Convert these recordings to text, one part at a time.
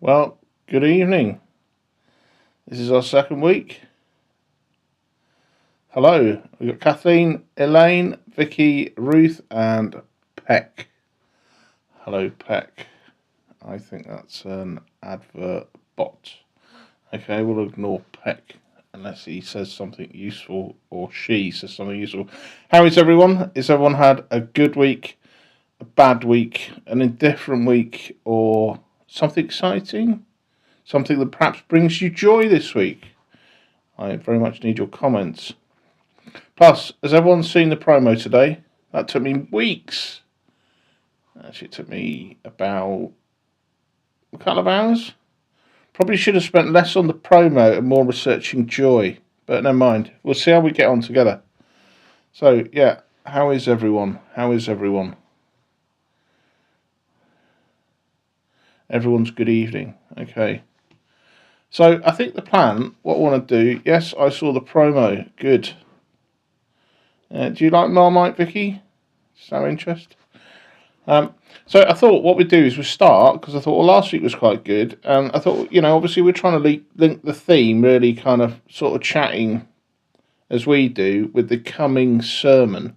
Well, good evening. This is our second week. Hello, we've got Kathleen, Elaine, Vicky, Ruth, and Peck. Hello, Peck. I think that's an advert bot. Okay, we'll ignore Peck unless he says something useful or she says something useful. How is everyone? Has everyone had a good week, a bad week, an indifferent week, or something exciting? Something that perhaps brings you joy this week? I very much need your comments. Plus, has everyone seen the promo today? That took me weeks. Actually, it took me about a couple of hours. Probably should have spent less on the promo and more researching joy. But never mind. We'll see how we get on together. So, yeah. How is everyone? How is everyone? Everyone's good evening. Okay. So, I think the plan, what I want to do... Yes, I saw the promo. Good. Do you like Marmite, Vicky? Show interest? So I thought what we'd do is we'd start, because I thought, well, last week was quite good. And I thought, obviously we're trying to link the theme, really kind of sort of chatting as we do with the coming sermon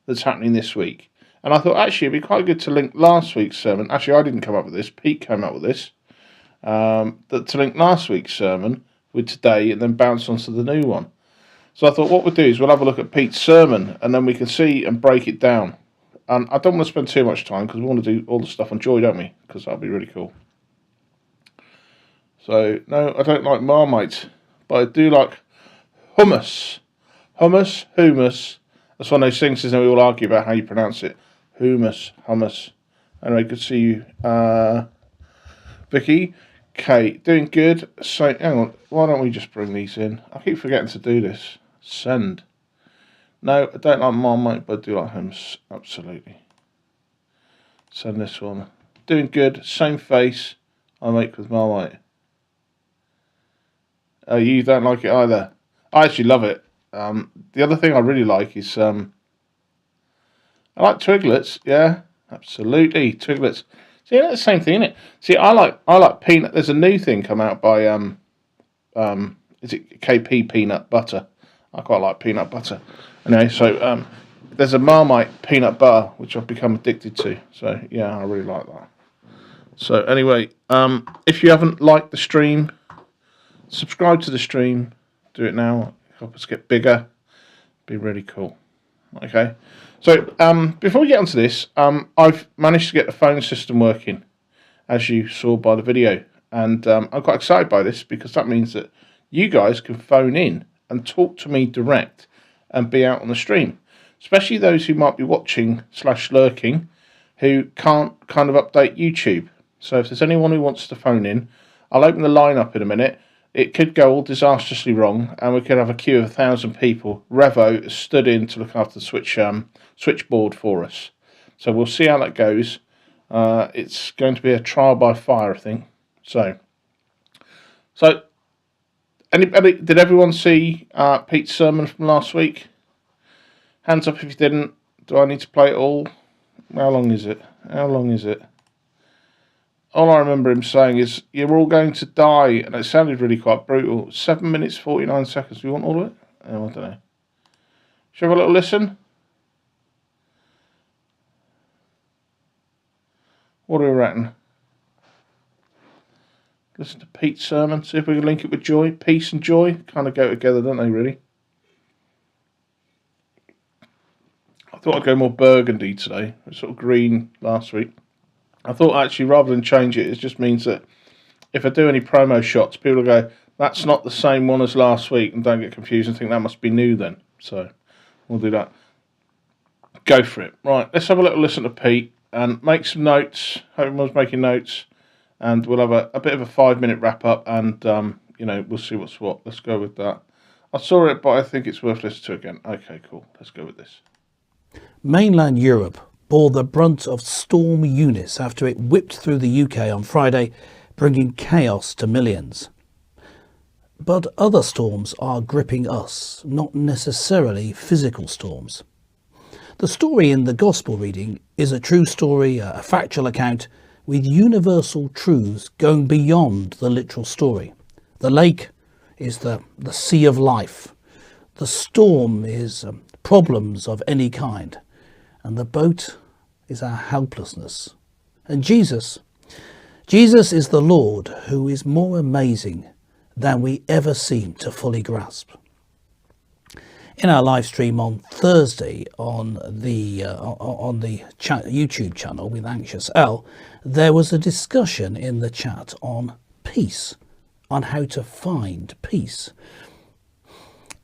that's happening this week. And I thought, actually, it'd be quite good to link last week's sermon. Actually, I didn't come up with this. Pete came up with this. To link last week's sermon with today and then bounce onto the new one. So I thought what we'll do is we'll have a look at Pete's sermon and then we can see and break it down. And I don't want to spend too much time because we want to do all the stuff on joy, don't we? Because that'll be really cool. So, no, I don't like Marmite, but I do like hummus. Hummus. That's one of those things, isn't it? We all argue about how you pronounce it. Hummus. Anyway, good to see you, Vicky. Kate, doing good. So, hang on, why don't we just bring these in? I keep forgetting to do this. Send. No, I don't like Marmite, but I do like hummus. Absolutely. Send this one. Doing good. Same face I make with Marmite. Oh, you don't like it either. I actually love it. The other thing I really like is I like Twiglets. Yeah, absolutely. Twiglets. See, that's the same thing, isn't it? See, I like peanut. There's a new thing come out by is it KP peanut butter? I quite like peanut butter. Anyway, so there's a Marmite peanut butter which I've become addicted to. So yeah, I really like that. So anyway, if you haven't liked the stream, subscribe to the stream. Do it now. Help us get bigger. Be really cool. Okay. So before we get onto this, I've managed to get the phone system working, as you saw by the video, and I'm quite excited by this because that means that you guys can phone in and talk to me direct and be out on the stream, especially those who might be watching / lurking who can't kind of update YouTube. So if there's anyone who wants to phone in, I'll open the line up in a minute. It could go all disastrously wrong and we could have a queue of 1,000 people. Revo stood in to look after the switchboard for us. So we'll see how that goes. It's going to be a trial by fire, I think. So anybody, did everyone see Pete's sermon from last week? Hands up if you didn't. Do I need to play it all? How long is it? All I remember him saying is, you're all going to die. And it sounded really quite brutal. 7 minutes, 49 seconds. Do you want all of it? I don't know. Shall we have a little listen? What do we reckon? Listen to Pete's sermon. See if we can link it with joy. Peace and joy kind of go together, don't they, really? I thought I'd go more burgundy today. It was sort of green last week. I thought actually rather than change it, it just means that if I do any promo shots, people will go, that's not the same one as last week, and don't get confused and think that must be new then. So we'll do that. Go for it. Right, let's have a little listen to Pete and make some notes. Hope everyone's making notes. And we'll have a bit of a 5-minute wrap up and, we'll see what's what. Let's go with that. I saw it, but I think it's worth listening to again. Okay, cool. Let's go with this. Mainland Europe bore the brunt of Storm Eunice after it whipped through the UK on Friday, bringing chaos to millions. But other storms are gripping us, not necessarily physical storms. The story in the Gospel reading is a true story, a factual account, with universal truths going beyond the literal story. The lake is the sea of life. The storm is problems of any kind. And the boat is our helplessness. And Jesus is the Lord who is more amazing than we ever seem to fully grasp. In our live stream on Thursday on the YouTube channel with Anxious L, there was a discussion in the chat on peace, on how to find peace.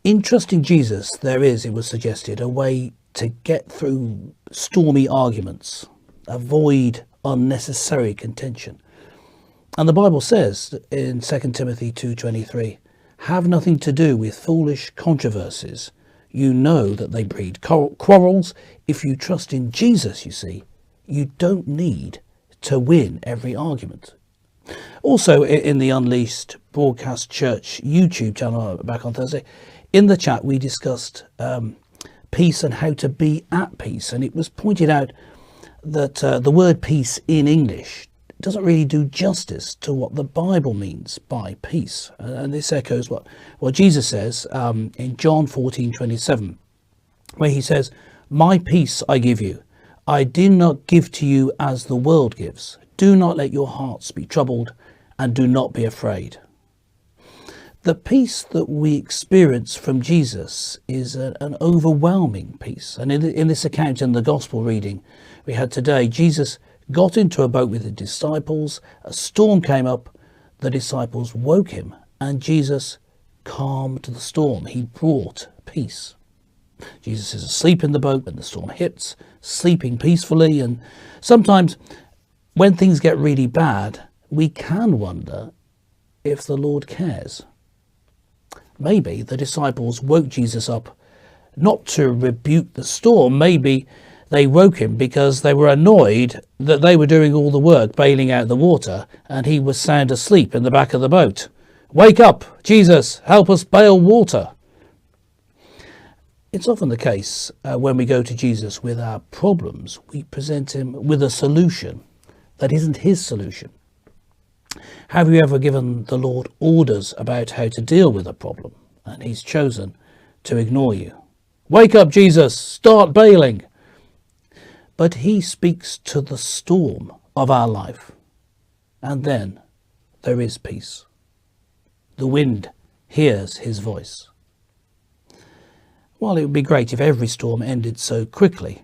In trusting Jesus, there is, it was suggested, a way to get through stormy arguments, avoid unnecessary contention. And the Bible says in 2 Timothy 2:23, have nothing to do with foolish controversies. You know that they breed quarrels. If you trust in Jesus, you see, you don't need to win every argument. Also, in the Unleashed Broadcast Church YouTube channel back on Thursday, in the chat we discussed peace and how to be at peace. And it was pointed out that the word peace in English doesn't really do justice to what the Bible means by peace. And this echoes what Jesus says in John 14:27, where he says, my peace I give you. I do not give to you as the world gives. Do not let your hearts be troubled and do not be afraid. The peace that we experience from Jesus is an overwhelming peace. And in this account in the gospel reading we had today, Jesus got into a boat with the disciples, a storm came up, the disciples woke him, and Jesus calmed the storm. He brought peace. Jesus is asleep in the boat when the storm hits, sleeping peacefully, and sometimes when things get really bad, we can wonder if the Lord cares. Maybe the disciples woke Jesus up not to rebuke the storm. Maybe they woke him because they were annoyed that they were doing all the work bailing out the water and he was sound asleep in the back of the boat. Wake up, Jesus, help us bail water. It's often the case when we go to Jesus with our problems, we present him with a solution that isn't his solution. Have you ever given the Lord orders about how to deal with a problem and he's chosen to ignore you? Wake up, Jesus, start bailing. But he speaks to the storm of our life, and then there is peace. The wind hears his voice. While it would be great if every storm ended so quickly,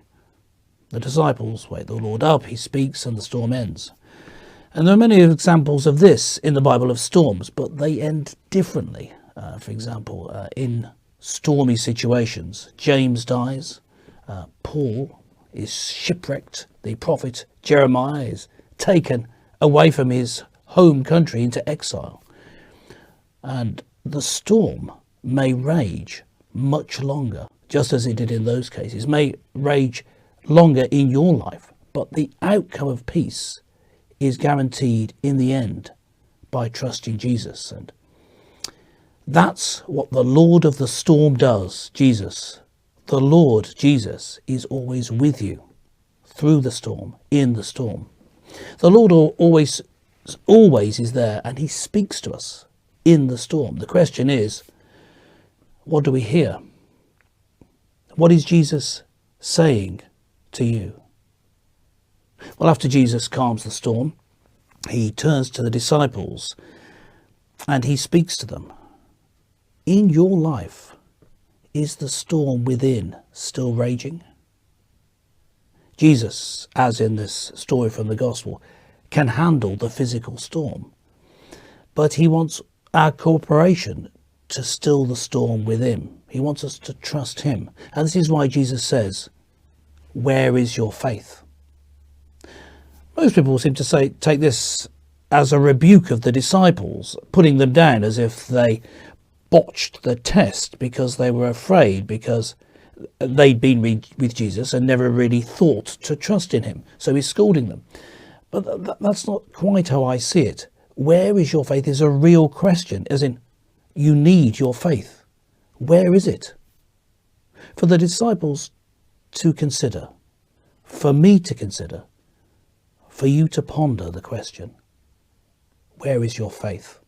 the disciples wake the Lord up, he speaks, and the storm ends. And there are many examples of this in the Bible of storms, but they end differently. For example, in stormy situations, James dies, Paul is shipwrecked, the prophet Jeremiah is taken away from his home country into exile. And the storm may rage much longer, just as it did in those cases, may rage longer in your life, but the outcome of peace is guaranteed in the end by trusting Jesus. And that's what the Lord of the storm does, Jesus. The Lord, Jesus, is always with you through the storm, in the storm. The Lord always is there, and he speaks to us in the storm. The question is, what do we hear? What is Jesus saying to you? Well, after Jesus calms the storm, he turns to the disciples and he speaks to them. In your life, is the storm within still raging? Jesus, as in this story from the gospel, can handle the physical storm, but he wants our cooperation to still the storm within. He wants us to trust him. And this is why Jesus says, where is your faith? Most people seem to take this as a rebuke of the disciples, putting them down as if they botched the test because they were afraid, because they'd been with Jesus and never really thought to trust in him. So he's scolding them. But that's not quite how I see it. Where is your faith is a real question, as in, you need your faith. Where is it? For the disciples to consider, for me to consider, for you to ponder the question, where is your faith?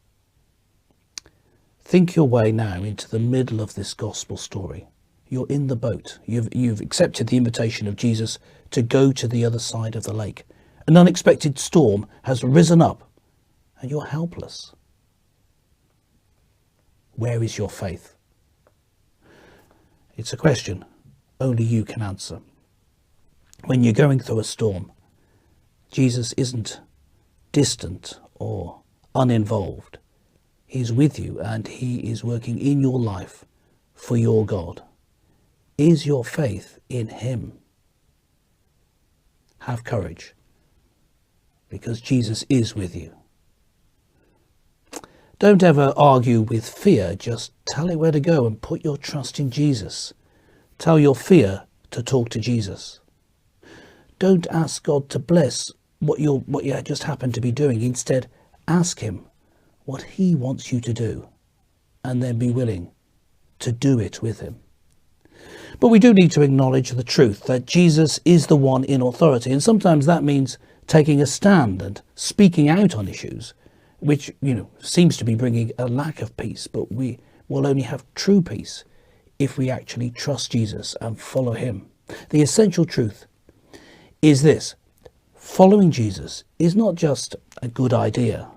Think your way now into the middle of this gospel story. You're in the boat. You've accepted the invitation of Jesus to go to the other side of the lake. An unexpected storm has risen up and you're helpless. Where is your faith? It's a question only you can answer. When you're going through a storm, Jesus isn't distant or uninvolved. He's with you and he is working in your life for your God. Is your faith in him? Have courage, because Jesus is with you. Don't ever argue with fear. Just tell it where to go and put your trust in Jesus. Tell your fear to talk to Jesus. Don't ask God to bless what you just happen to be doing. Instead, ask him what he wants you to do, and then be willing to do it with him. But we do need to acknowledge the truth that Jesus is the one in authority, and sometimes that means taking a stand and speaking out on issues, which, seems to be bringing a lack of peace. But we will only have true peace if we actually trust Jesus and follow him. The essential truth is this: following Jesus is not just a good idea.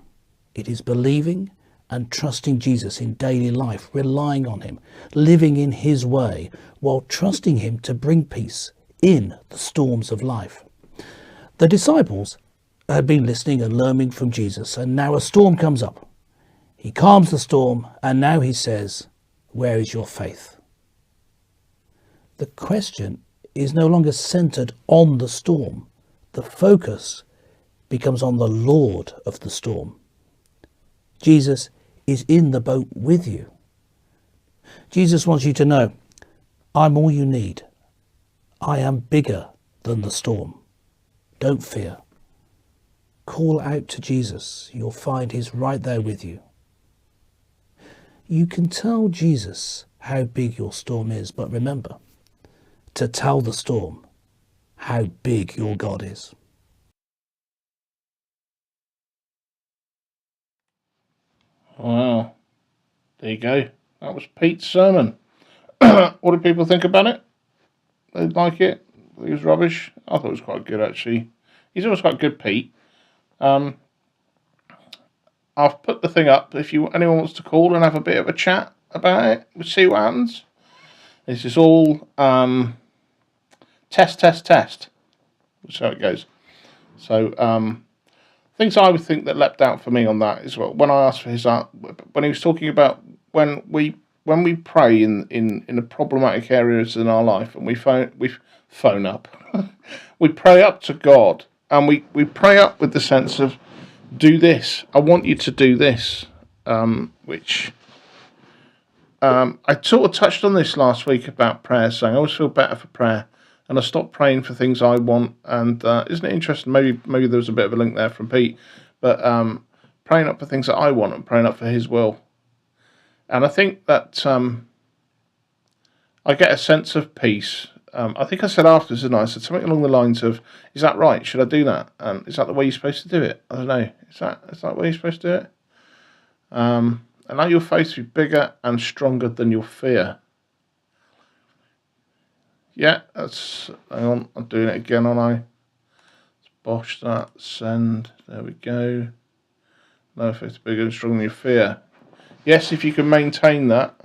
It is believing and trusting Jesus in daily life, relying on him, living in his way, while trusting him to bring peace in the storms of life. The disciples had been listening and learning from Jesus, and now a storm comes up. He calms the storm, and now he says, "Where is your faith?" The question is no longer centered on the storm. The focus becomes on the Lord of the storm. Jesus is in the boat with you. Jesus wants you to know, I'm all you need. I am bigger than the storm. Don't fear. Call out to Jesus. You'll find he's right there with you. You can tell Jesus how big your storm is, but remember to tell the storm how big your God is. Wow. There you go. That was Pete's sermon. What do people think about it? They like it? It was rubbish? I thought it was quite good, actually. He's always quite good, Pete. I've put the thing up. If anyone wants to call and have a bit of a chat about it, we'll see what happens. This is all test. That's how it goes. So, things I would think that leapt out for me on that is when I asked for his when he was talking about when we pray in the problematic areas in our life, and we phone up, we pray up to God, and we pray up with the sense of, do this. I want you to do this, which I sort of touched on this last week about prayer, saying I always feel better for prayer. And I stopped praying for things I want. And isn't it interesting? Maybe there was a bit of a link there from Pete. But praying up for things that I want and praying up for his will. And I think that I get a sense of peace. I think I said afterwards, didn't I? I said something along the lines of, is that right? Should I do that? Is that the way you're supposed to do it? I don't know. Is that the way you're supposed to do it? Allow your faith to be bigger and stronger than your fear. Yeah, hang on, I'm doing it again, aren't I? Let's bosh that, send, there we go. No, if it's bigger and stronger than your fear. Yes, if you can maintain that.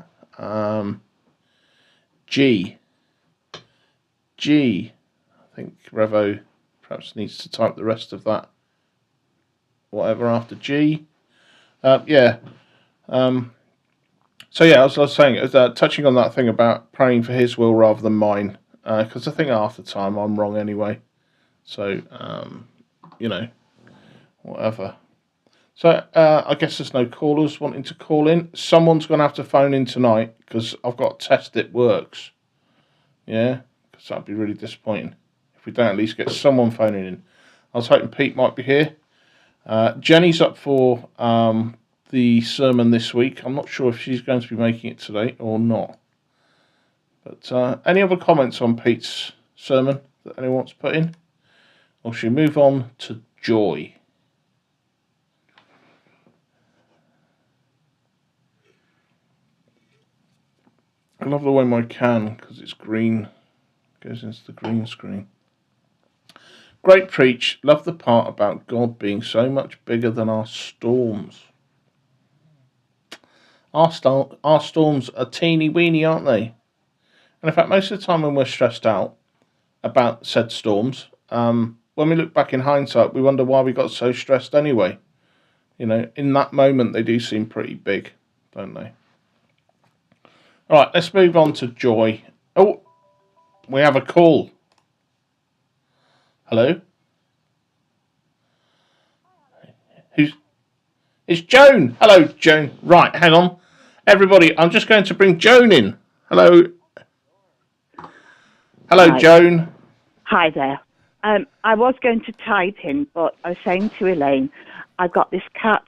G. I think Revo perhaps needs to type the rest of that. Whatever after G. So yeah, as I was saying, touching on that thing about praying for his will rather than mine, because I think half the time I'm wrong anyway. So, whatever. So I guess there's no callers wanting to call in. Someone's going to have to phone in tonight because I've got to test it works. Yeah, because that'd be really disappointing if we don't at least get someone phoning in. I was hoping Pete might be here. Jenny's up for the sermon this week. I'm not sure if she's going to be making it today or not. But any other comments on Pete's sermon that anyone wants to put in? Or should we move on to joy. I love the way my can, because it's green, goes into the green screen. Great preach. Love the part about God being so much bigger than our storms. Our storms are teeny weeny, aren't they? And in fact, most of the time when we're stressed out about said storms, when we look back in hindsight, we wonder why we got so stressed anyway. You know, in that moment, they do seem pretty big, don't they? All right, let's move on to joy. Oh, we have a call. Hello? It's Joan. Hello, Joan. Right, hang on. Everybody, I'm just going to bring Joan in. Hello. Hello, Hi. Joan. Hi there. I was going to type in, but I was saying to Elaine, I've got this cat,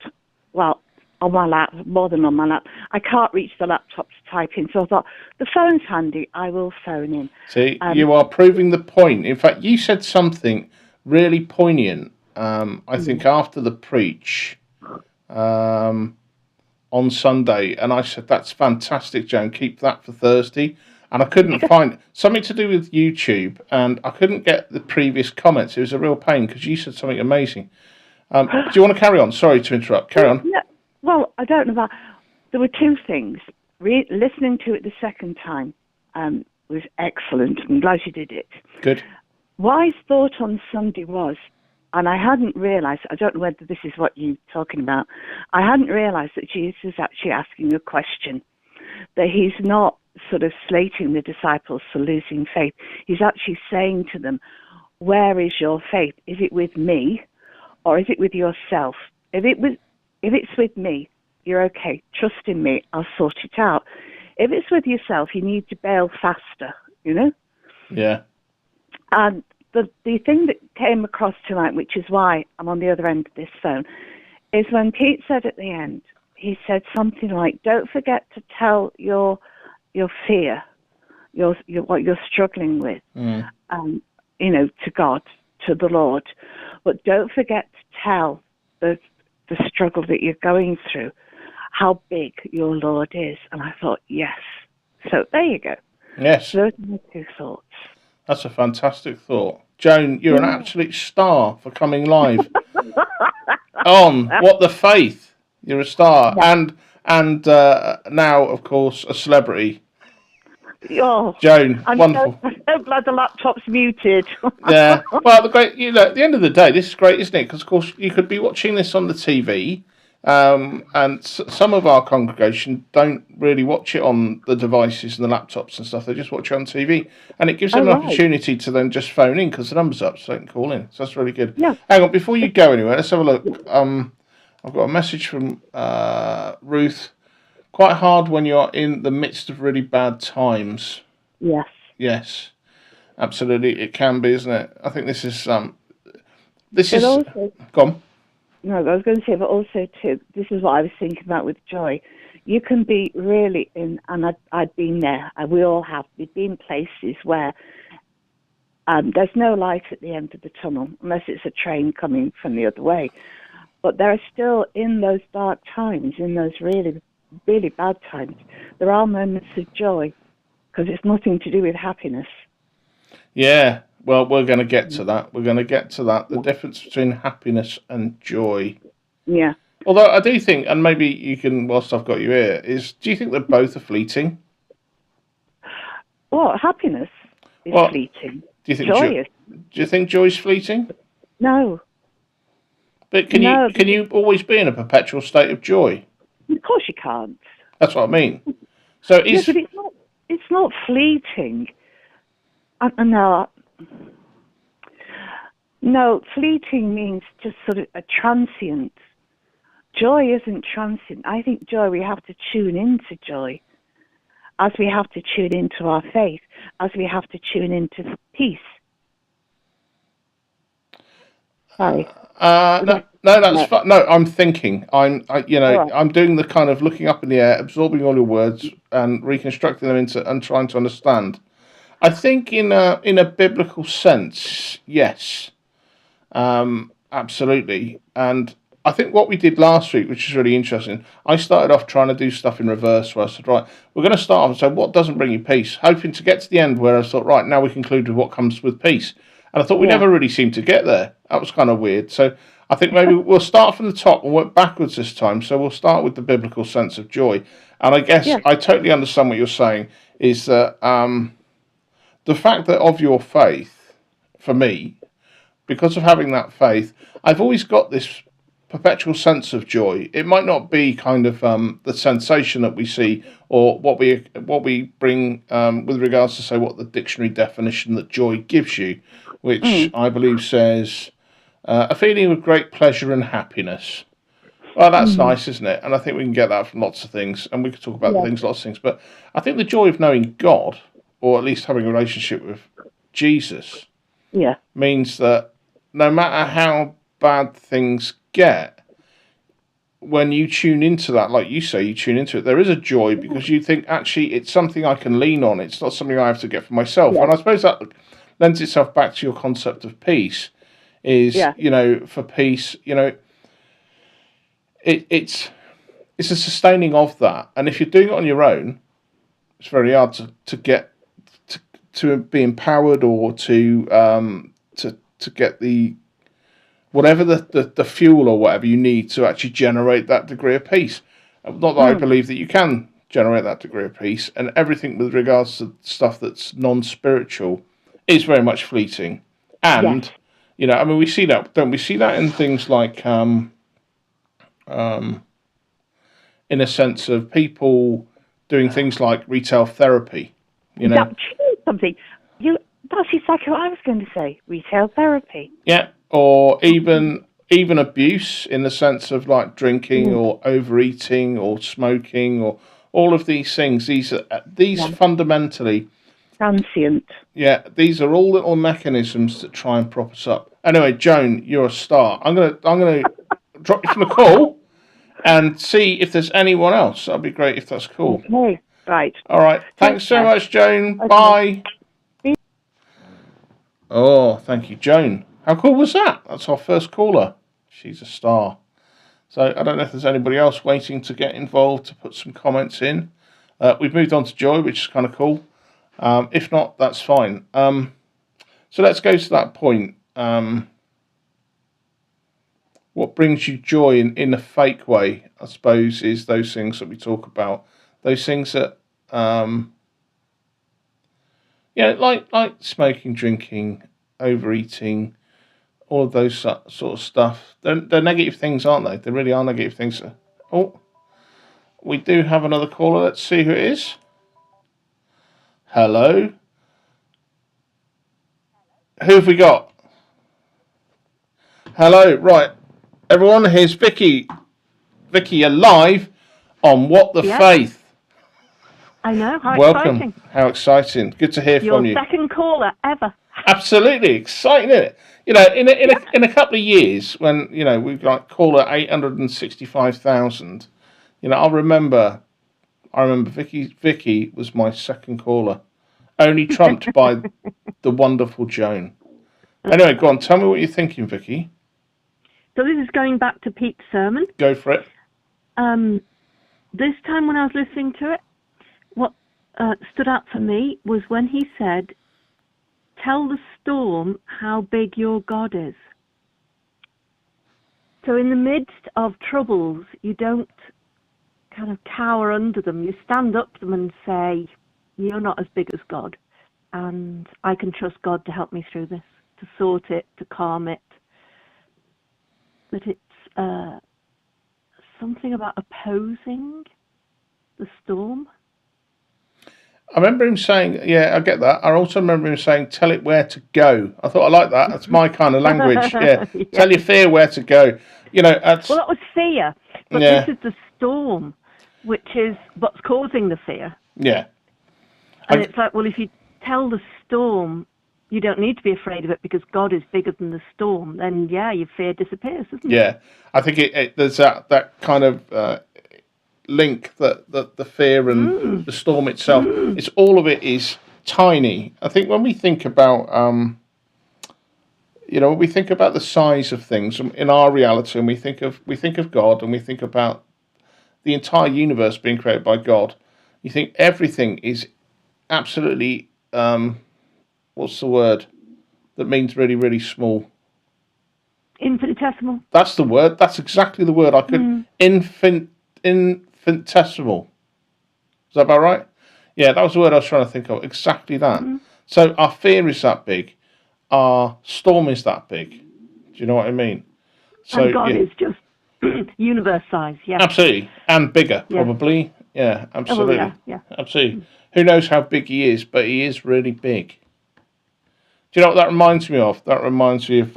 well, on my lap, more than on my lap. I can't reach the laptop to type in, so I thought, the phone's handy, I will phone in. See, you are proving the point. In fact, you said something really poignant, I think, after the preach on Sunday, and I said, that's fantastic, Joan, keep that for Thursday. And I couldn't find something to do with YouTube, and I couldn't get the previous comments. It was a real pain because you said something amazing. Do you want to carry on? Sorry to interrupt. Carry on. Yeah, well, I don't know about. There were two things. Listening to it the second time was excellent. I'm glad you did it. Good. Wise thought on Sunday was, and I hadn't realised, I don't know whether this is what you're talking about, I hadn't realised that Jesus is actually asking a question, that he's not sort of slating the disciples for losing faith. He's actually saying to them, where is your faith? Is it with me or is it with yourself? If it's with me, you're okay. Trust in me. I'll sort it out. If it's with yourself, you need to bail faster, you know? Yeah. And the thing that came across tonight, which is why I'm on the other end of this phone, is when Pete said at the end, he said something like, don't forget to tell your fear, what you're struggling with, you know, to God, to the Lord. But don't forget to tell the struggle that you're going through, how big your Lord is. And I thought, yes. So there you go. Yes. Those are my two thoughts. That's a fantastic thought. Joan, you're an absolute star for coming live on What the Faith. You're a star. Yeah. And now, of course, a celebrity. Oh, Joan, wonderful. I'm so glad the laptop's muted. Yeah. Well, at the end of the day, this is great, isn't it? Because, of course, you could be watching this on the TV, and some of our congregation don't really watch it on the devices and the laptops and stuff. They just watch it on TV, and it gives them an opportunity to then just phone in because the number's up, so they can call in. So that's really good. Yeah. Hang on, before you go anywhere, let's have a look. I've got a message from Ruth. Quite hard when you're in the midst of really bad times. Yes. Yes, absolutely, it can be, isn't it? I think this is go on. No, I was going to say, but also too, this is what I was thinking about with joy. You can be really in, and I'd been there, and we all have. We've been places where there's no light at the end of the tunnel, unless it's a train coming from the other way. But there are still, in those dark times, in those really, really bad times, there are moments of joy, because it's nothing to do with happiness. Yeah, well, we're going to get to that. The difference between happiness and joy. Yeah. Although I do think, and maybe you can, whilst I've got you here, do you think that both are fleeting? Well, happiness is fleeting. Do you think joy is? Do you think joy is fleeting? No. But can you always be in a perpetual state of joy? Of course you can't. That's what I mean. So but it's not fleeting. No, fleeting means just sort of a transient. Joy isn't transient. I think joy, we have to tune into joy, as we have to tune into our faith, as we have to tune into peace. Sorry. No, that's fine. No, I'm thinking. I'm doing the kind of looking up in the air, absorbing all your words and reconstructing them into and trying to understand. I think in a biblical sense, yes. absolutely. And I think what we did last week, which is really interesting, I started off trying to do stuff in reverse where I said, right, we're going to start off and say, what doesn't bring you peace? Hoping to get to the end where I thought, right, now we conclude with what comes with peace. And I thought we Yeah. never really seemed to get there. That was kind of weird. So I think maybe we'll start from the top and work backwards this time. So we'll start with the biblical sense of joy. And I guess Yeah. I totally understand what you're saying is that the fact that of your faith, for me, because of having that faith, I've always got this perpetual sense of joy. It might not be kind of the sensation that we see or what we bring with regards to say what the dictionary definition that joy gives you, which I believe says a feeling of great pleasure and happiness. Well, that's nice, isn't it? And I think we can get that from lots of things, and we could talk about things, lots of things. But I think the joy of knowing God, or at least having a relationship with Jesus, Yeah. means that no matter how bad things get, when you tune into that, like you say, you tune into it, there is a joy because you think, actually, it's something I can lean on. It's not something I have to get for myself. Yeah. And I suppose that lends itself back to your concept of peace is, for peace, it's a sustaining of that. And if you're doing it on your own, it's very hard to get to be empowered or to get the whatever the fuel or whatever you need to actually generate that degree of peace. Not that I believe that you can generate that degree of peace, and everything with regards to stuff that's non-spiritual is very much fleeting. And we see that, don't we? See that in things like in a sense of people doing things like retail therapy. Something. That's exactly what I was going to say. Retail therapy. Yeah, or even abuse in the sense of like drinking or overeating or smoking or all of these things. These fundamentally Transient. Yeah, these are all little mechanisms that try and prop us up. Anyway, Joan, you're a star. I'm gonna drop you from the call and see if there's anyone else. That'd be great if that's cool. Okay. Right. All right. Thanks so much, Joan. Okay. Bye. Oh, thank you, Joan. How cool was that? That's our first caller. She's a star. So I don't know if there's anybody else waiting to get involved to put some comments in. We've moved on to Joy, which is kind of cool. If not, that's fine. So let's go to that point. What brings you joy in a fake way, I suppose, is those things that we talk about. Those things that, like smoking, drinking, overeating, all of those sort of stuff. They're negative things, aren't they? They really are negative things. Oh, we do have another caller. Let's see who it is. Hello. Who have we got? Hello. Right. Everyone, here's Vicky. Vicky, you're live on What the Faith. I know. How Welcome. exciting. How exciting. Good to hear from you. Your second caller ever. Absolutely. Exciting, isn't it? In a couple of years, when, we've got caller 865,000, I remember Vicky was my second caller, only trumped by the wonderful Joan. Anyway, go on. Tell me what you're thinking, Vicky. So this is going back to Pete's sermon. Go for it. This time when I was listening to it, what stood out for me was when he said, "Tell the storm how big your God is." So in the midst of troubles, you don't kind of cower under them. You stand up to them and say, "You're not as big as God, and I can trust God to help me through this, to sort it, to calm it." But it's something about opposing the storm. I remember him saying, I get that. I also remember him saying, "Tell it where to go." I thought, I like that. That's my kind of language. Yeah. Tell your fear where to go. Well, that was fear. But this is the storm, which is what's causing the fear. Yeah. And it's like, well, if you tell the storm, you don't need to be afraid of it because God is bigger than the storm, then, your fear disappears, doesn't it? Yeah. I think there's that kind of link that the fear and the storm itself, it's all of it is tiny. I think when we think about you know, when we think about the size of things in our reality, and we think of God, and we think about the entire universe being created by God, you think everything is absolutely, what's the word that means really, really small? Infinitesimal. That's the word. That's exactly the word. I could infinitesimal. Is that about right? Yeah, that was the word I was trying to think of. Exactly that. So our fear is that big. Our storm is that big. Do you know what I mean? So And God is just universe size, yeah. Absolutely. And bigger, probably. Yeah, absolutely. Oh, yeah. Absolutely. Who knows how big he is, but he is really big. Do you know what that reminds me of? That reminds me of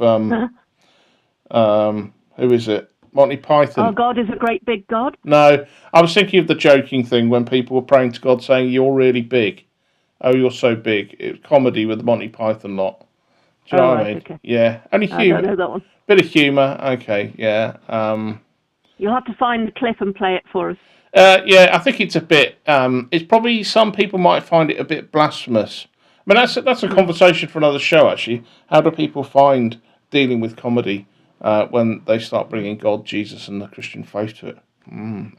who is it? Monty Python. Oh, God is a great big God? No, I was thinking of the joking thing when people were praying to God saying, "You're really big. Oh, you're so big." It was comedy with the Monty Python lot. Do you know what I mean? Okay. Yeah. Only I humour. don't know that one. Bit of humour. Okay, yeah. You'll have to find the clip and play it for us. Yeah, I think it's a bit. It's probably some people might find it a bit blasphemous. I mean, that's a conversation for another show. Actually, how do people find dealing with comedy when they start bringing God, Jesus, and the Christian faith to it?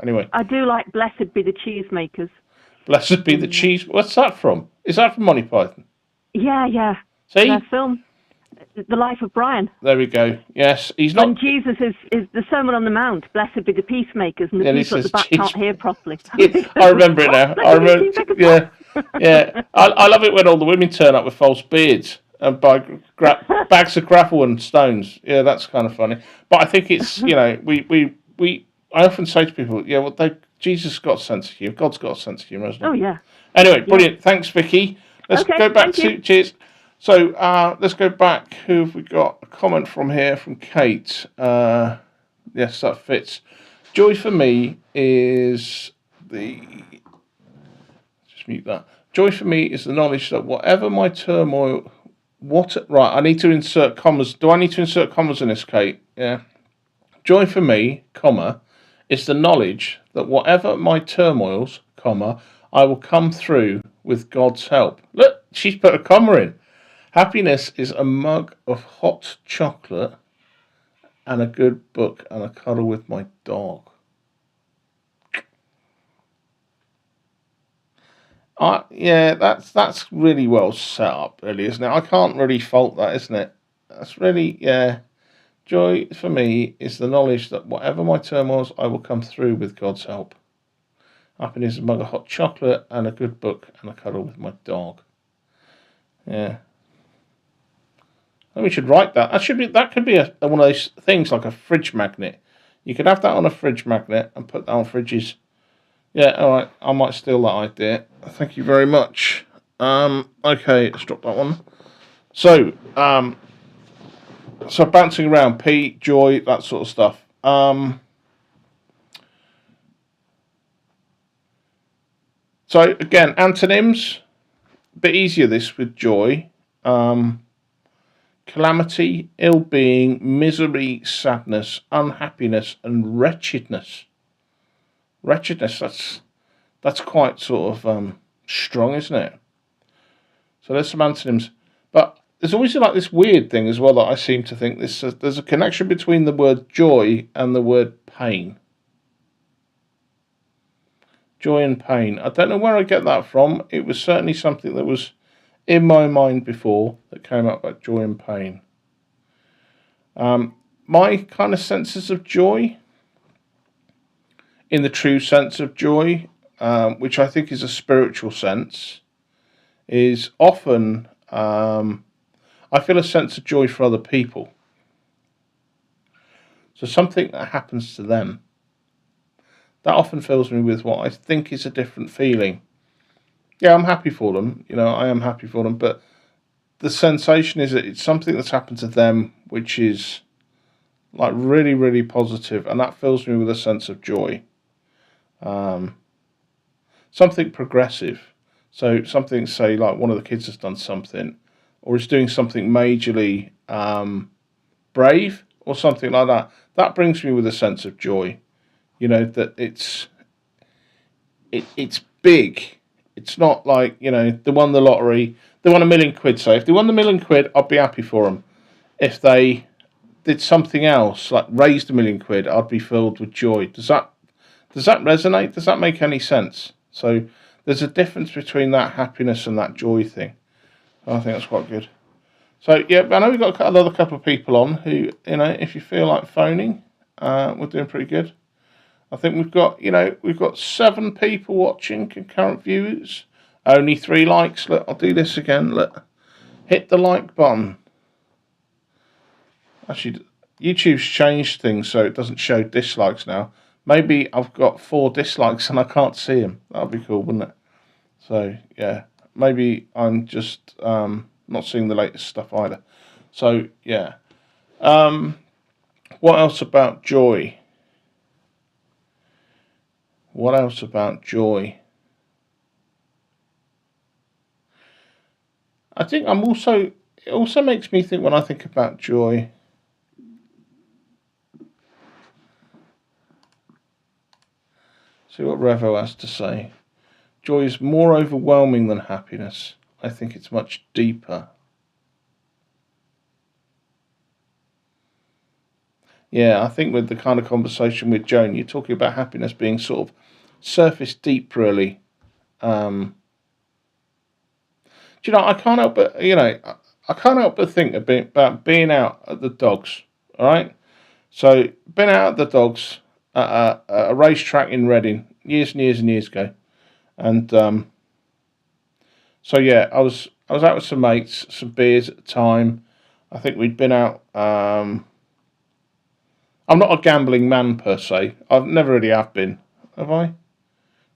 Anyway, I do like "Blessed Be the Cheesemakers." blessed be the cheese. What's that from? Is that from Monty Python? Yeah. See, Their film, The Life of Brian. there we go. Yes, he's not. When Jesus is the Sermon on the Mount, "Blessed be the peacemakers," and the people at the back can't hear properly. I remember it now. I remember. Yeah. I love it when all the women turn up with false beards and buy bags of gravel and stones. Yeah, that's kind of funny. But I think it's, you know, I often say to people, yeah, well, Jesus got a sense of humour. God's got a sense of humour, hasn't he? Oh yeah. Anyway, brilliant. Thanks, Vicky. Let's go back to you. cheers. So let's go back. Who have we got? A comment from here from Kate. Yes, that fits. Joy for me is just mute that. Joy for me is the knowledge that whatever my turmoil, right? I need to insert commas. Do I need to insert commas in this, Kate? Yeah. Joy for me, comma, is the knowledge that whatever my turmoils, comma, I will come through with God's help. Look, she's put a comma in. Happiness is a mug of hot chocolate and a good book and a cuddle with my dog. Yeah, that's really well set up, really, isn't it? I can't really fault that, isn't it? That's really, yeah. Joy for me is the knowledge that whatever my turmoils, I will come through with God's help. Happiness is a mug of hot chocolate and a good book and a cuddle with my dog. Yeah. We should write that. That could be one of those things like a fridge magnet. You could have that on a fridge magnet and put that on fridges. Yeah, all right. I might steal that idea. Thank you very much. Okay, let's drop that one. So bouncing around, Pete, joy, that sort of stuff. So again, antonyms. A bit easier this with joy. Calamity, ill-being, misery, sadness, unhappiness, and wretchedness. Wretchedness, that's quite sort of strong, isn't it? So there's some antonyms. But there's always like this weird thing as well that I seem to think there's a connection between the word joy and the word pain. Joy and pain. I don't know where I get that from. It was certainly something that was in my mind before that came up about joy and pain. My kind of senses of joy, in the true sense of joy, which I think is a spiritual sense, is often I feel a sense of joy for other people. So something that happens to them, that often fills me with what I think is a different feeling. Yeah, I'm happy for them. You know, I am happy for them. But the sensation is that it's something that's happened to them which is like really, really positive, and that fills me with a sense of joy. Something progressive. So something, say, like one of the kids has done something, or is doing something majorly brave, or something like that. That brings me with a sense of joy. You know, that it's big. It's not like, you know, they won the lottery, they won £1 million, say. If they won the £1 million, I'd be happy for them. if they did something else, like raised £1,000,000, I'd be filled with joy. Does that resonate? Does that make any sense? So there's a difference between that happiness and that joy thing. I think that's quite good. So yeah, I know we've got another couple of people on who, if you feel like phoning, we're doing pretty good. I think we've got 7 people watching, concurrent views, only 3 likes. Look, I'll do this again. Look, hit the like button. Actually, YouTube's changed things so it doesn't show dislikes now. Maybe I've got 4 dislikes and I can't see them. That'd be cool, wouldn't it? So yeah, maybe I'm just not seeing the latest stuff either. So yeah. What else about joy? What else about joy? I think it also makes me think when I think about joy. See what Revo has to say. Joy is more overwhelming than happiness. I think it's much deeper. Yeah, I think with the kind of conversation with Joan, you're talking about happiness being sort of surface deep, really. I can't help but think about being out at the dogs. All right, so been out at the dogs at a racetrack in Reading years and years and years ago, and so yeah, I was out with some mates, some beers at the time. I think we'd been out. I'm not a gambling man per se. I've never really have been. Have I?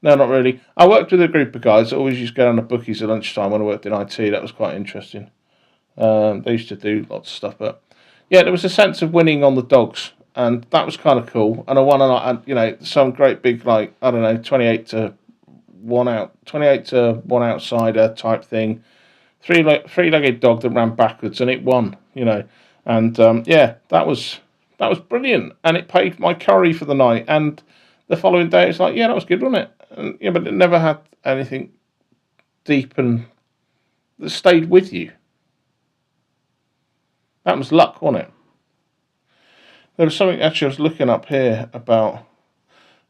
No, not really. I worked with a group of guys that always used to go down to bookies at lunchtime when I worked in IT. That was quite interesting. They used to do lots of stuff, but yeah, there was a sense of winning on the dogs, and that was kind of cool. And I won, some great big, 28 to 1 out, 28 to 1 outsider type thing. Three-legged dog that ran backwards, and it won. And that was brilliant, and it paid my curry for the night. And the following day, it's like, yeah, that was good, wasn't it? And, but it never had anything deep and that stayed with you. That was luck, wasn't it? There was something actually I was looking up here about.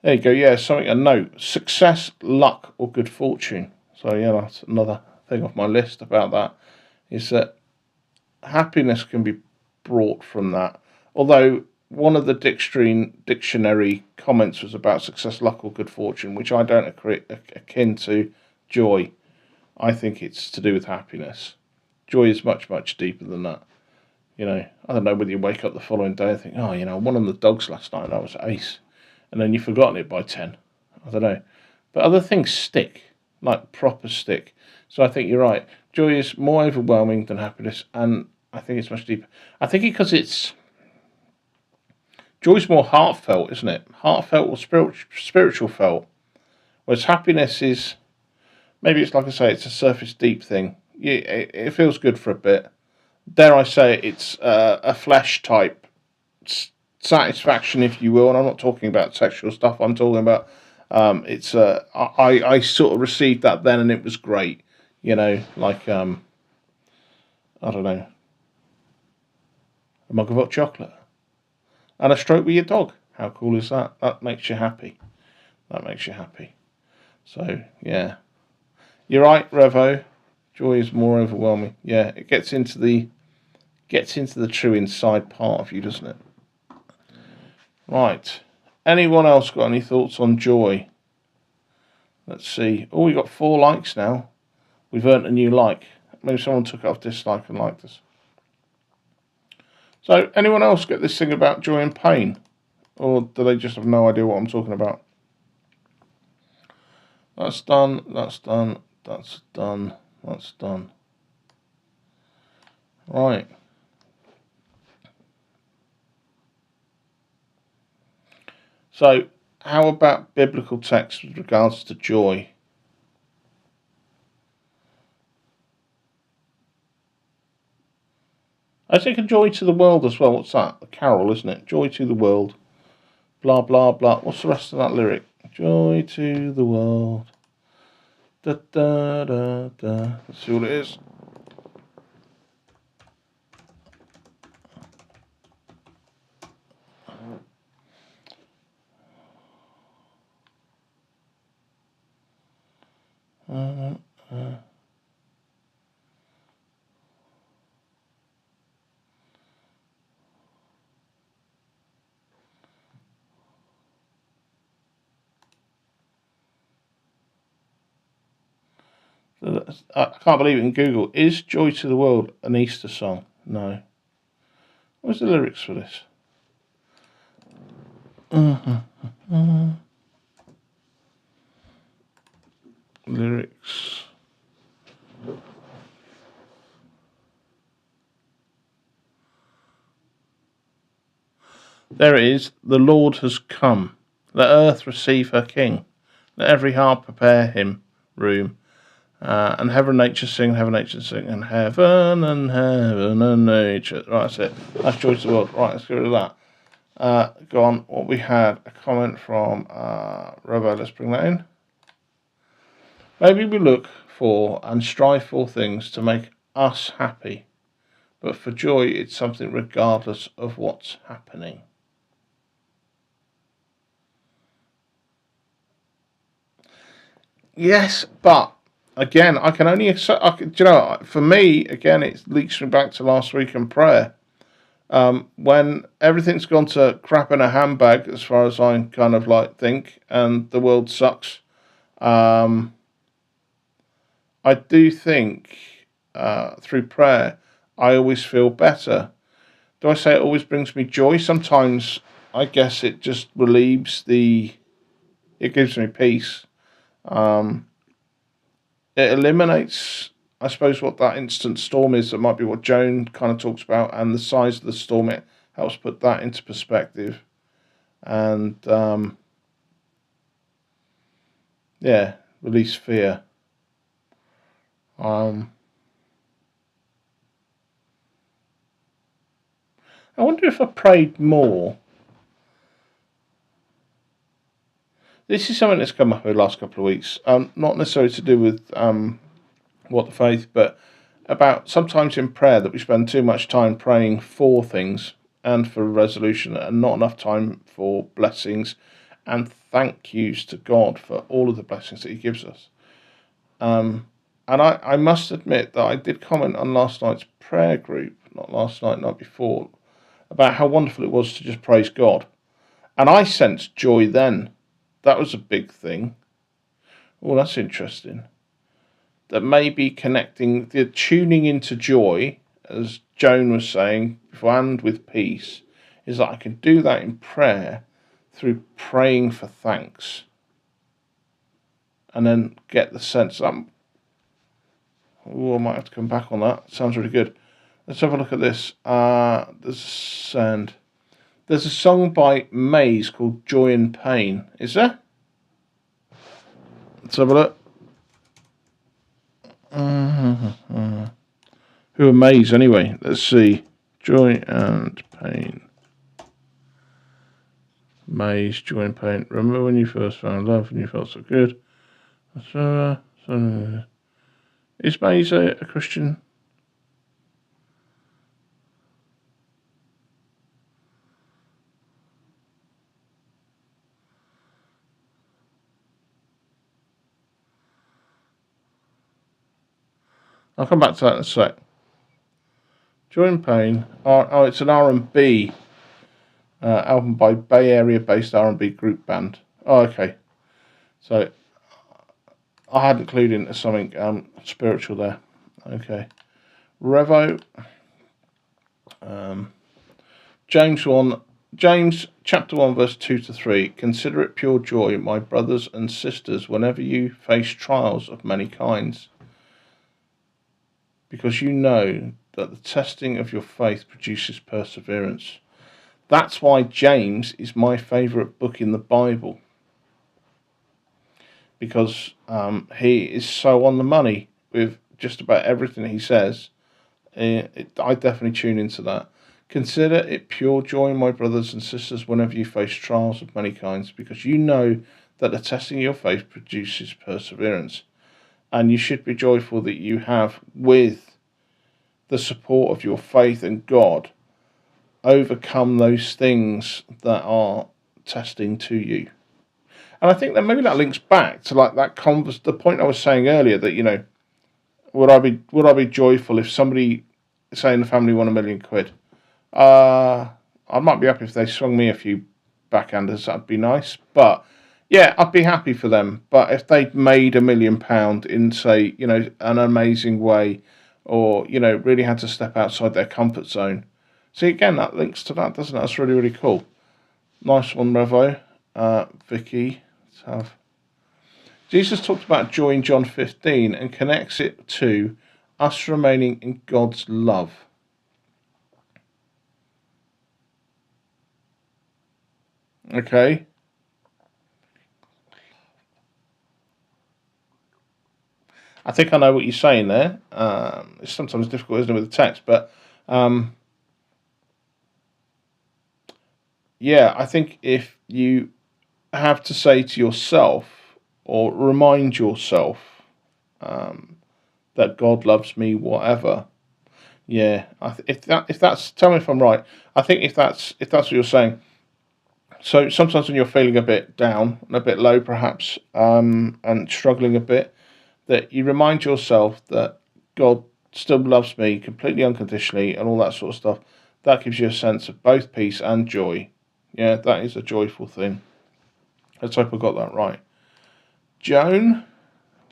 There you go. Yeah, a note: success, luck, or good fortune. So yeah, that's another thing off my list about that. Is that happiness can be brought from that. Although one of the dictionary comments was about success, luck, or good fortune, which I don't akin to joy. I think it's to do with happiness. Joy is much, much deeper than that. I don't know whether you wake up the following day and think, oh, I won on the dogs last night, that was ace. And then you've forgotten it by 10. I don't know. But other things stick, like proper stick. So I think you're right. Joy is more overwhelming than happiness, and I think it's much deeper. I think because joy's more heartfelt, isn't it? Heartfelt or spiritual felt. Whereas happiness is, maybe it's like I say, it's a surface deep thing. Yeah, it feels good for a bit. Dare I say it's a flesh type satisfaction, if you will. And I'm not talking about sexual stuff. I'm talking about I sort of received that then, and it was great. I don't know, a mug of hot chocolate and a stroke with your dog. How cool is that? That makes you happy. So yeah, you're right, Revo. Joy is more overwhelming. Yeah, it gets into the true inside part of you, doesn't it? Right. Anyone else got any thoughts on joy? Let's see. Oh, we got 4 likes now. We've earned a new like. Maybe someone took it off dislike and liked us. So, anyone else get this thing about joy and pain? Or do they just have no idea what I'm talking about? That's done. Right. So, how about biblical text with regards to joy? I think a joy to the world as well. What's that? A carol, isn't it? Joy to the world. Blah, blah, blah. What's the rest of that lyric? Joy to the world. Da, da, da, da. Let's see what it is. I can't believe it in Google. Is Joy to the World an Easter song? No. What's the lyrics for this? Lyrics. There it is. The Lord has come. Let earth receive her King. Let every heart prepare him room. And heaven and nature sing, heaven and nature sing, and heaven and nature. Right, that's it. That's Joy to the World. Right, let's get rid of that. Go on. What we had, a comment from Robo. Let's bring that in. Maybe we look for and strive for things to make us happy, but for joy, it's something regardless of what's happening. Yes, but again, I can only, for me, again, it leads me back to last week in prayer. When everything's gone to crap in a handbag, as far as I kind of like think, and the world sucks, I do think through prayer, I always feel better. Do I say it always brings me joy? Sometimes I guess it just relieves it gives me peace. It eliminates, I suppose, what that instant storm is. That might be what Joan kind of talks about, and the size of the storm, it helps put that into perspective. And release fear. I wonder if I prayed more. This is something that's come up over the last couple of weeks. Not necessarily to do with W.T.Faith, but about sometimes in prayer that we spend too much time praying for things and for resolution, and not enough time for blessings and thank yous to God for all of the blessings that He gives us. And I must admit that I did comment on last night's prayer group, not last night, night before, about how wonderful it was to just praise God. And I sensed joy then. That was a big thing. Oh, that's interesting. That maybe connecting, the tuning into joy, as Joan was saying before, and with peace, is that I can do that in prayer through praying for thanks. And then get the sense that I might have to come back on that. Sounds really good. Let's have a look at this. There's a song by Maze called Joy and Pain. Is there? Let's have a look. Who are Maze anyway? Let's see. Joy and Pain. Maze, Joy and Pain. Remember when you first found love and you felt so good? Is Maze a Christian? I'll come back to that in a sec. Joy and Pain. It's an R&B album by Bay Area-based R&B group band. Oh, okay. So I hadn't clued into something spiritual there. Okay. Revo. James chapter 1 verse 2-3. Consider it pure joy, my brothers and sisters, whenever you face trials of many kinds, because you know that the testing of your faith produces perseverance. That's why James is my favourite book in the Bible, because he is so on the money with just about everything he says. I definitely tune into that. Consider it pure joy, my brothers and sisters, whenever you face trials of many kinds, because you know that the testing of your faith produces perseverance. And you should be joyful that you have, with the support of your faith and God, overcome those things that are testing to you. And I think that maybe that links back to like that the point I was saying earlier that, you know, would I be joyful if somebody, say in the family, won £1,000,000? I might be happy if they swung me a few backhanders. That'd be nice. But yeah, I'd be happy for them. But if they'd made £1,000,000 in, say, you know, an amazing way, or, you know, really had to step outside their comfort zone. See, again, that links to that, doesn't it? That's really, really cool. Nice one, Revo. Vicky, let's have. Jesus talked about joy in John 15 and connects it to us remaining in God's love. Okay. I think I know what you're saying there. It's sometimes difficult, isn't it, with the text, but yeah, I think if you have to say to yourself or remind yourself that God loves me, whatever. Yeah, if that's, tell me if I'm right. I think if that's what you're saying. So sometimes when you're feeling a bit down and a bit low, perhaps, and struggling a bit, that you remind yourself that God still loves me completely unconditionally and all that sort of stuff. That gives you a sense of both peace and joy. Yeah, that is a joyful thing. Let's hope I got that right. Joan,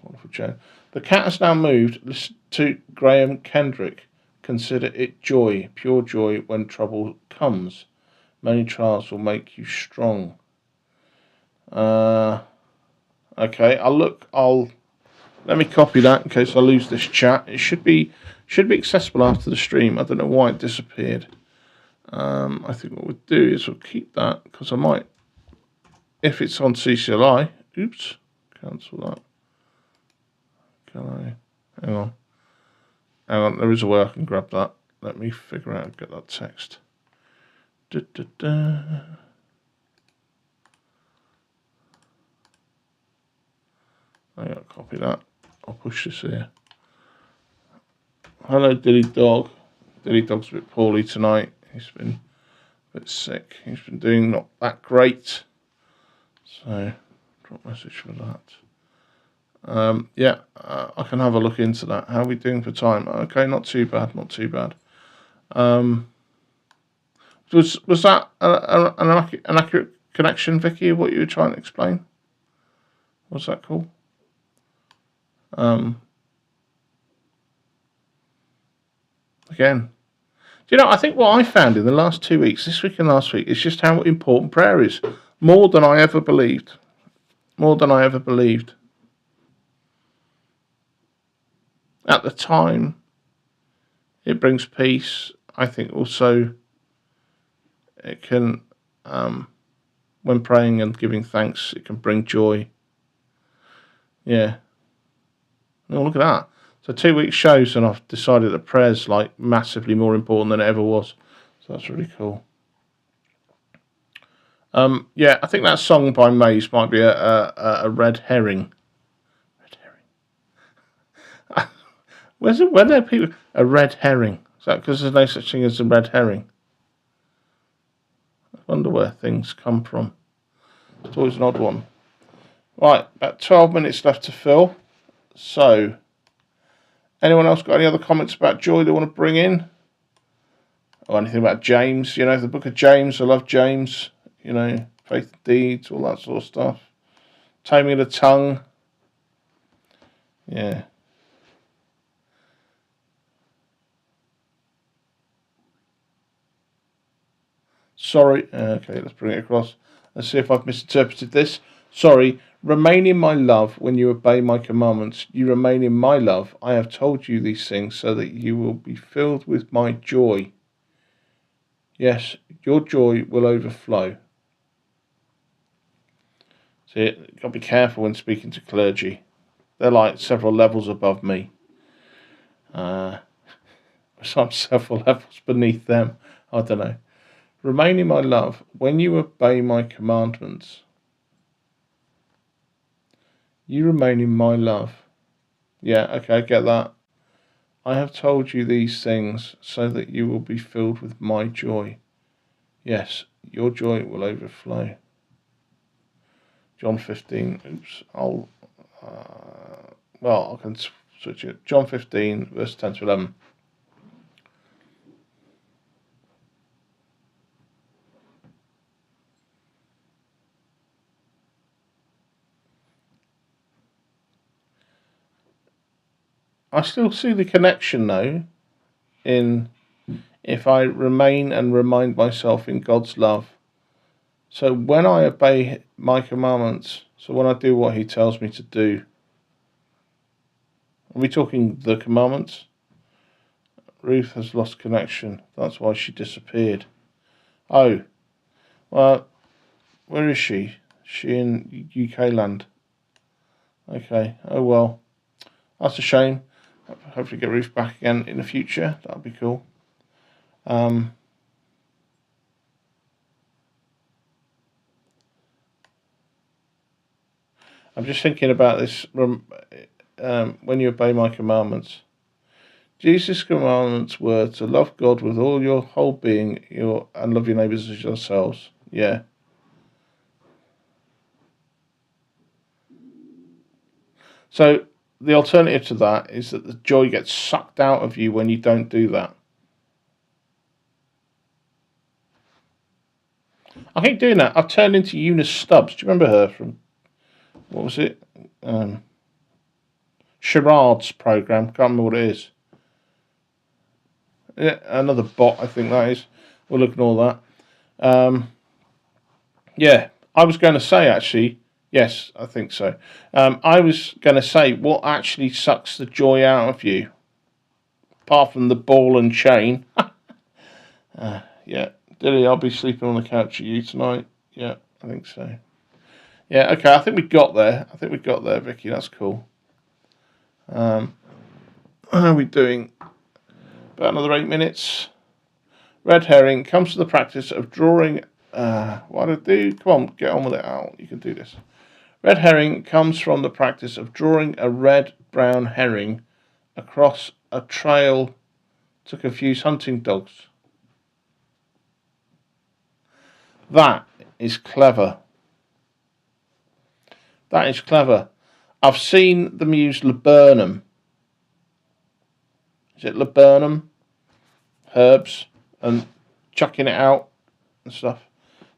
wonderful Joan. The cat has now moved. Listen to Graham Kendrick. Consider it joy, pure joy when trouble comes. Many trials will make you strong. Okay, let me copy that in case I lose this chat. It should be accessible after the stream. I don't know why it disappeared. I think what we'll do is we'll keep that because I might, if it's on CCLI. Oops, cancel that. Can I? Hang on. There is a way I can grab that. Let me figure out how to get that text. I gotta copy that. I'll push this here. Hello, Dilly Dog. Dilly Dog's a bit poorly tonight. He's been a bit sick. He's been doing not that great. So, drop message for that. Yeah, I can have a look into that. How are we doing for time? Okay, not too bad. Was that an accurate connection, Vicky, of what you were trying to explain? Was that cool? Again, do you know, I think what I found in the last 2 weeks, this week and last week, is just how important prayer is. More than I ever believed. At the time, it brings peace. I think also it can, when praying and giving thanks, it can bring joy. Yeah. Oh, look at that. So 2 weeks shows and I've decided that prayer's like massively more important than it ever was. So that's really cool. Yeah, I think that song by Maze might be a red herring. Red herring. Where there people a red herring? Is that because there's no such thing as a red herring? I wonder where things come from. It's always an odd one. Right, about 12 minutes left to fill. So, anyone else got any other comments about joy they want to bring in? Or anything about James? You know, the book of James. I love James. You know, faith and deeds, all that sort of stuff. Taming of the tongue. Yeah. Sorry. Okay, let's bring it across. Let's see if I've misinterpreted this. Sorry. Remain in my love when you obey my commandments. You remain in my love. I have told you these things so that you will be filled with my joy. Yes, your joy will overflow. See, you've got to be careful when speaking to clergy. They're like several levels above me. So I'm several levels beneath them. I don't know. Remain in my love when you obey my commandments. You remain in my love. Yeah, okay, I get that. I have told you these things so that you will be filled with my joy. Yes, your joy will overflow. John 15. Oops. I can switch it. John 15, verse 10 to 11. I still see the connection, though, in if I remain and remind myself in God's love. So when I obey my commandments, so when I do what he tells me to do, are we talking the commandments? Ruth has lost connection. That's why she disappeared. Oh, well, where is she? Is she in UK land? Okay, oh well. That's a shame. Hopefully get Ruth back again in the future. That would be cool. I'm just thinking about this. When you obey my commandments, Jesus' commandments were to love God with all your whole being, and love your neighbours as yourselves. Yeah. So the alternative to that is that the joy gets sucked out of you when you don't do that. I keep doing that. I've turned into Eunice Stubbs. Do you remember her from, what was it? Sherrod's programme. Can't remember what it is. Yeah, another bot, I think that is. We'll ignore that. Yeah, I was going to say, actually, yes, I think so. I was going to say, what actually sucks the joy out of you? Apart from the ball and chain. Yeah, Dilly, I'll be sleeping on the couch with you tonight. Yeah, I think so. Yeah, okay, I think we got there. Vicky, that's cool. How are we doing? About another 8 minutes. Red herring comes to the practice of drawing... what do I do? Come on, get on with it, Al. You can do this. Red herring comes from the practice of drawing a red-brown herring across a trail to confuse hunting dogs. That is clever. That is clever. I've seen them use laburnum. Is it laburnum? Herbs and chucking it out and stuff.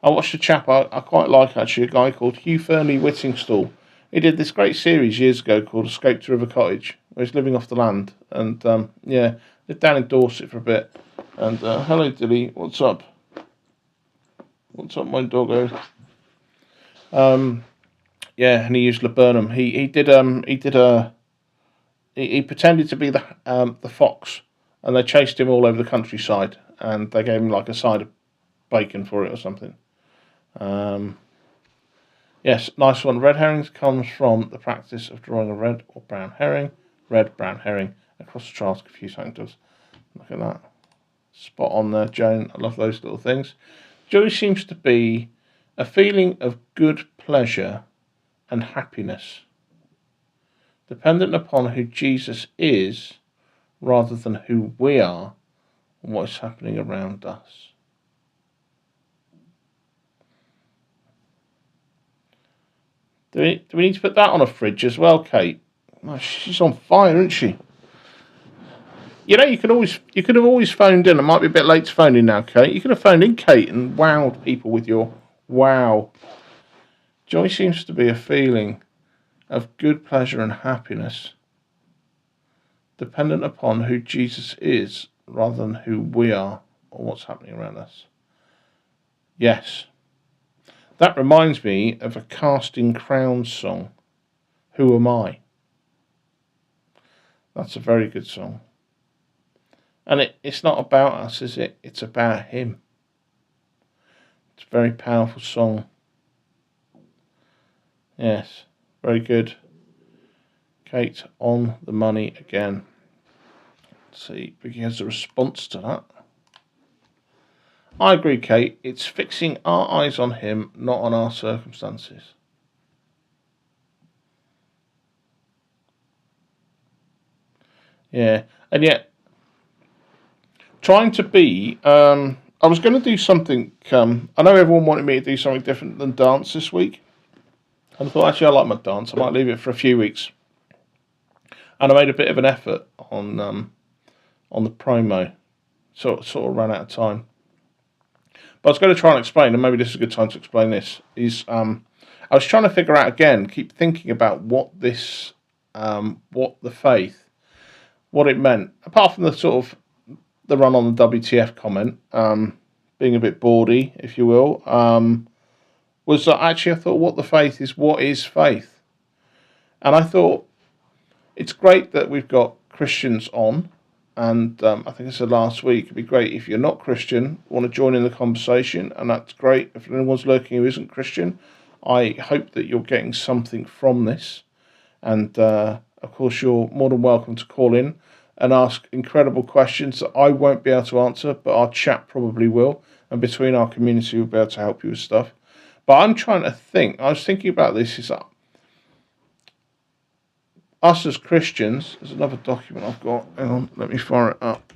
I watched a chap I quite like, actually, a guy called Hugh Fernley Whittingstall. He did this great series years ago called Escape to River Cottage, where he's living off the land. And, lived down in Dorset for a bit. And, hello, Dilly, what's up? What's up, my doggo? Yeah, and he used laburnum. He pretended to be the fox, and they chased him all over the countryside, and they gave him like a side of bacon for it or something. Yes, nice one. Red herrings comes from the practice of drawing a red brown herring across the trail to confuse hunting dogs. Look at that. Spot on there, Joan. I love those little things. Joy seems to be a feeling of good pleasure and happiness, dependent upon who Jesus is rather than who we are and what is happening around us. Do we need to put that on a fridge as well, Kate? Oh, she's on fire, isn't she? You know, you could have always phoned in. It might be a bit late to phone in now, Kate. You could have phoned in, Kate, and wowed people with your wow. Joy seems to be a feeling of good pleasure and happiness, dependent upon who Jesus is rather than who we are or what's happening around us. Yes. That reminds me of a Casting Crowns song, Who Am I? That's a very good song. And it's not about us, is it? It's about him. It's a very powerful song. Yes, very good. Kate on the money again. Let's see, Vicky has a response to that. I agree, Kate. It's fixing our eyes on him, not on our circumstances. Yeah, and yet, trying to be, I was going to do something, I know everyone wanted me to do something different than dance this week. And I thought, actually, I like my dance. I might leave it for a few weeks. And I made a bit of an effort on the promo. Sort of ran out of time. But I was going to try and explain, and maybe this is a good time to explain this, I was trying to figure out again, keep thinking about what the faith, what it meant, apart from the sort of the run on the WTF comment, being a bit bawdy, if you will, was that actually I thought what the faith is, what is faith? And I thought it's great that we've got Christians on, and I think I said last week, it'd be great if you're not Christian, want to join in the conversation, and that's great. If anyone's lurking who isn't Christian, I hope that you're getting something from this. And of course, you're more than welcome to call in and ask incredible questions that I won't be able to answer, but our chat probably will. And between our community, we'll be able to help you with stuff. But I'm trying to think, I was thinking about this, is that us as Christians, there's another document I've got, hang on, let me fire it up.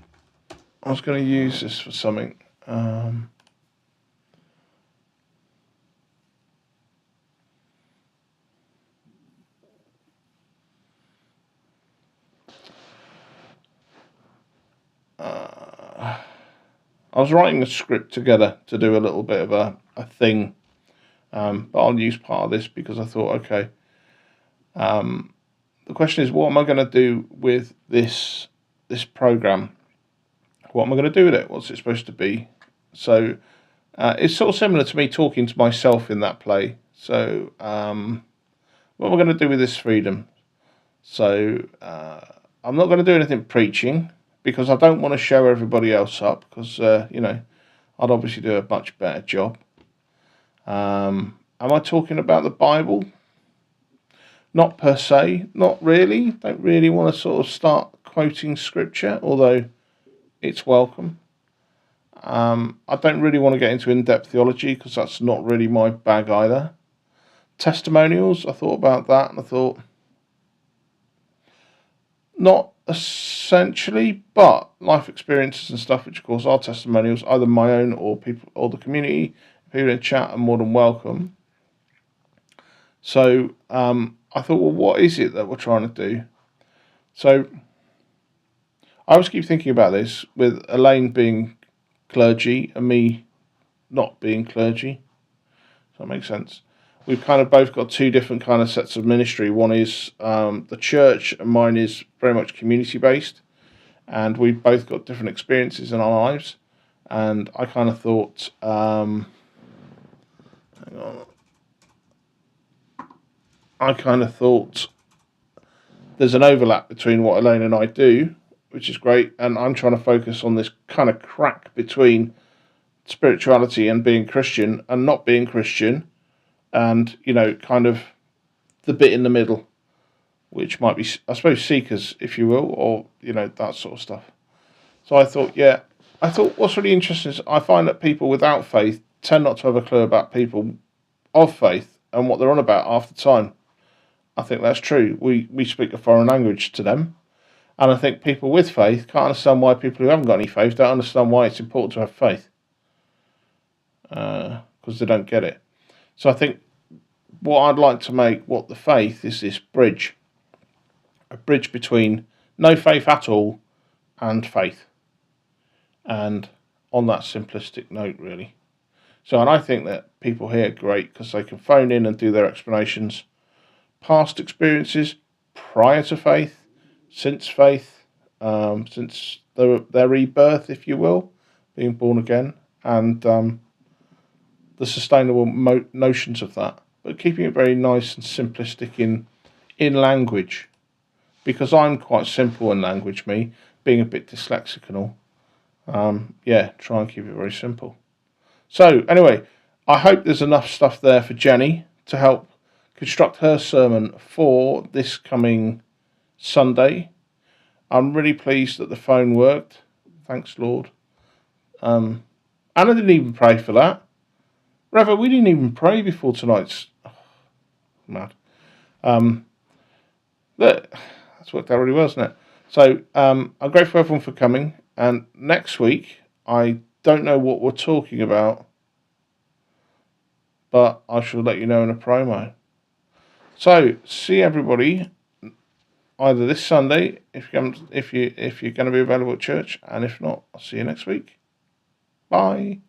I was going to use this for something. I was writing a script together to do a little bit of a thing, but I'll use part of this because I thought, okay, the question is, what am I going to do with this program? What am I going to do with it? What's it supposed to be? So it's sort of similar to me talking to myself in that play. So what am I going to do with this freedom? So I'm not going to do anything preaching, because I don't want to show everybody else up, because, I'd obviously do a much better job. Am I talking about the Bible? Not per se, not really. Don't really want to sort of start quoting scripture, although it's welcome. I don't really want to get into in-depth theology, because that's not really my bag either. Testimonials, I thought about that, and I thought, not essentially, but life experiences and stuff, which of course are testimonials, either my own or people or the community. People in chat are more than welcome. So I thought, well, what is it that we're trying to do? So I always keep thinking about this with Elaine being clergy and me not being clergy. Does that make sense? We've kind of both got two different kind of sets of ministry. One is the church, and mine is very much community-based. And we've both got different experiences in our lives. And I kind of thought, hang on. I kind of thought there's an overlap between what Elaine and I do, which is great. And I'm trying to focus on this kind of crack between spirituality and being Christian and not being Christian. And, kind of the bit in the middle, which might be, I suppose, seekers, if you will, or, that sort of stuff. So I thought, what's really interesting is I find that people without faith tend not to have a clue about people of faith and what they're on about half the time. I think that's true. We speak a foreign language to them. And I think people with faith can't understand why people who haven't got any faith don't understand why it's important to have faith. Because they don't get it. So I think what I'd like to make, what the faith is, this bridge. A bridge between no faith at all and faith. And on that simplistic note, really. So, and I think that people here are great because they can phone in and do their explanations. Past experiences, prior to faith, since faith, since their rebirth, if you will, being born again, and the sustainable notions of that, but keeping it very nice and simplistic in language, because I'm quite simple in language, me, being a bit dyslexic and all. Try and keep it very simple. So, anyway, I hope there's enough stuff there for Jenny to help construct her sermon for this coming Sunday. I'm really pleased that the phone worked. Thanks, Lord. Anna didn't even pray for that. Reva, we didn't even pray before tonight's... mad. That's worked out really well, isn't it? So, I'm grateful for everyone for coming. And next week, I don't know what we're talking about, but I shall let you know in a promo. So, see everybody either this Sunday if you're going to be available at church, and if not, I'll see you next week. Bye.